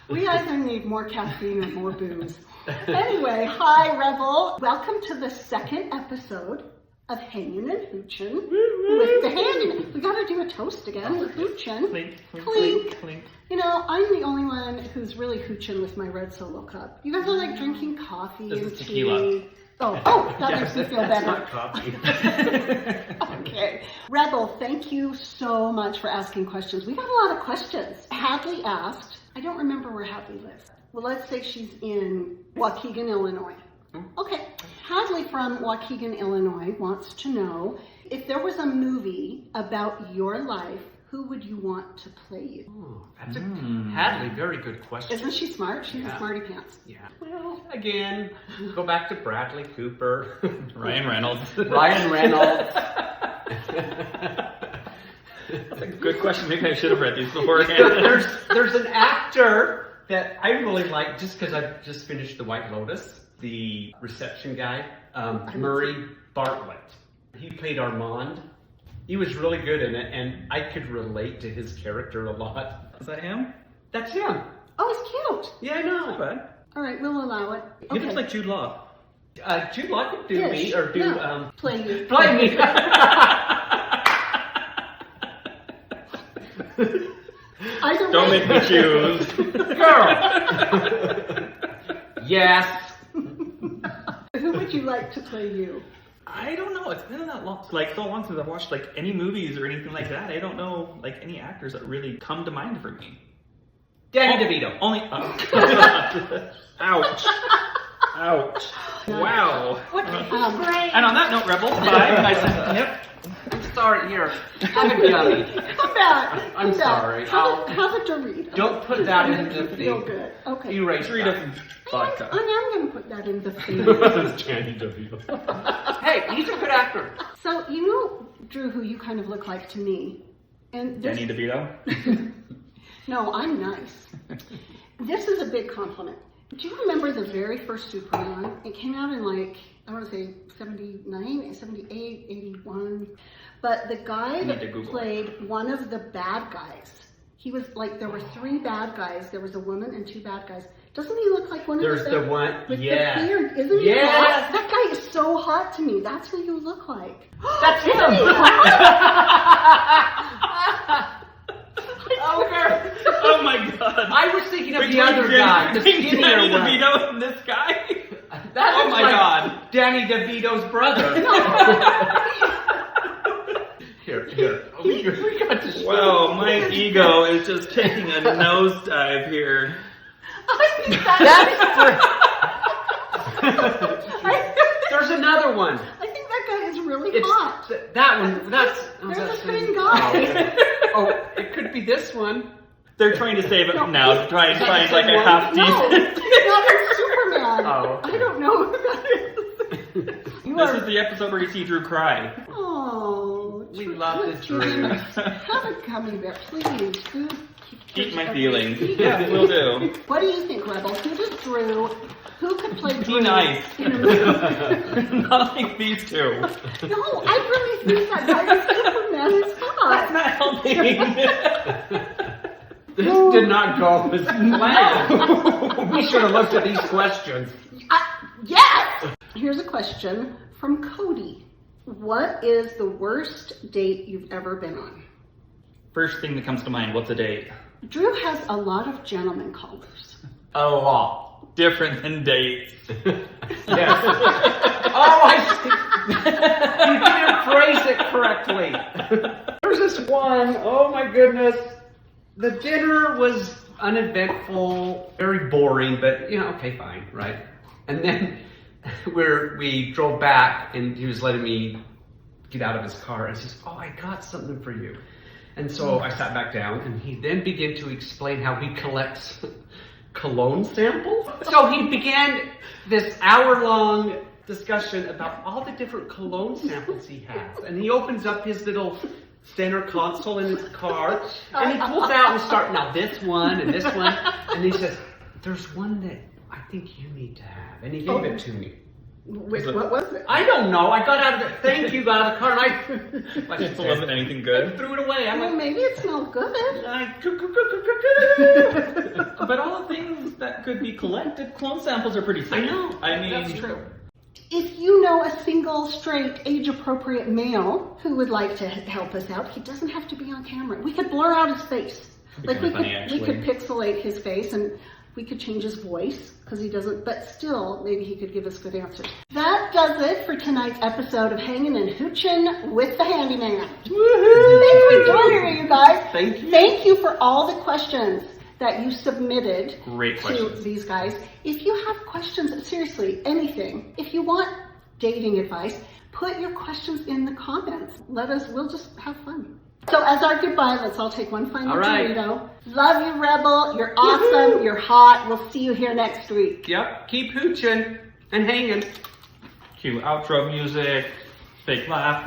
We either need more caffeine or more booze. Anyway, hi Rebel. Welcome to the second episode of Hangin and Hoochin with the Handymen. We gotta do a toast again with Hoochin. Clink, clink, Clink. clink. You know, I'm the only one who's really Hoochin with my red Solo cup. You guys are like drinking coffee This and is tea. tequila. Oh, that makes me feel That's better. not coffee. Okay. Rebel, thank you so much for asking questions. We got a lot of questions. Hadley asked, I don't remember where Hadley lives. Well, let's say she's in Waukegan, Illinois. Okay. Hadley from Waukegan, Illinois wants to know, if there was a movie about your life, who would you want to play you? Oh, that's a Hadley, very good question. Isn't she smart? She's a Yeah. smarty pants. Yeah. Well, Again, go back to Bradley Cooper, Ryan Reynolds. Ryan Reynolds. That's a good question. Maybe I should have read these beforehand. there's an actor that I really like just because I've just finished The White Lotus, the reception guy, Murray Bartlett. He played Armand. He was really good in it, and I could relate to his character a lot. Is that him? That's him. oh, it's cute. Yeah, I know. Okay. All right, we'll allow it. He looks like Jude Law. Jude Law could do Ish. me, or do, Yeah. Play you. play me. Either Don't way. make me choose. Girl. Yes. Who would you like to play you? I don't know. It's been that long, like so long since I've watched like any movies or anything like that. I don't know like any actors that really come to mind for me. Danny DeVito. Only. Ouch. Ouch. Wow. And on that note, Rebel, bye. Yep. I'm sorry. Here, have a gummy. Come back. I'm sorry. Have a Dorito. Don't put that in the Feel thing. good. Okay. Erase Dorito that. and I vodka. am going to put that in the thing. Danny DeVito. Hey, he's a good actor. So, you know, Drew, who you kind of look like to me. And this, Danny DeVito. no, I'm nice. This is a big compliment. Do you remember the very first Superman? It came out in like, I want to say 79, 78, 81. But the guy need to that Google played one of the bad guys, he was like, there were 3 bad guys. There was a woman and 2 bad guys. Doesn't he look like one There's of the the one. with Yeah. the beard? Isn't he Yes. hot? That guy is so hot to me. That's what you look like. That's him. Isn't he hot? Okay. Oh my God. I was thinking of the other guy, the Danny skinnier one. DeVito and this guy. That Oh looks my like God. Danny DeVito's brother. Here. We got to. Wow, my ego is just taking a nosedive here. I think There's another one. I think that guy is really It's hot. that one. That's. There's that's a thin guy. Oh, it could be this one. They're trying to save it now to try and find like a No. half No, decent. not in Superman. Oh. I don't know who that is. You This are. is the episode where you see Drew cry. Oh, We Drew, love the let's Drew. do this. Have a gummy bear, please. Food. Keep my feelings. Yeah, will do. What do you think, Rebel? Who does Drew? Who could play Drew? Be nice. In a movie? Not like these two. No, I really think that guy is Superman is hot. Not helping. This did not go as planned. We should have looked at these questions. Yes! Here's a question from Cody. What is the worst date you've ever been on? First thing that comes to mind, what's a date? Drew has a lot of gentleman callers. Oh, wow. Different than dates. Yes. Oh, I see. You didn't phrase it correctly. There's this one, oh my goodness. The dinner was uneventful, very boring, but you know, okay, fine, right? And then we drove back and he was letting me get out of his car and says, oh, I got something for you. And so I sat back down and he then began to explain how he collects cologne samples. So he began this hour-long discussion about all the different cologne samples he has. And he opens up his little center console in his car and he pulls out and starts, now this one and this one. And he says, there's one that I think you need to have. And he gave it to me. What was it? I don't know. I got out of the thank you got out of the car and It wasn't anything I good. threw it away. I'm Well, like, maybe it smelled good. But all the things that could be collected, clone samples are pretty safe. I know. I mean, That's true. If you know a single, straight, age-appropriate male who would like to help us out, he doesn't have to be on camera. We could blur out his face. be Like we kinda could, funny, we could pixelate his face and we could change his voice because he doesn't, but still, maybe he could give us good answers. That does it for tonight's episode of Hangin' and Hoochin' with the Handyman. Woohoo! Thanks for joining me, you guys. Thank you. Thank you for all the questions that you submitted Great to questions. these guys. If you have questions, seriously, anything, if you want dating advice, put your questions in the comments. We'll just have fun. So as our goodbye, let's all take one final All right. Dorito. Love you, Rebel. You're awesome. You're hot. We'll see you here next week. Yep. Keep hooching and hanging. cue outro music, fake laugh.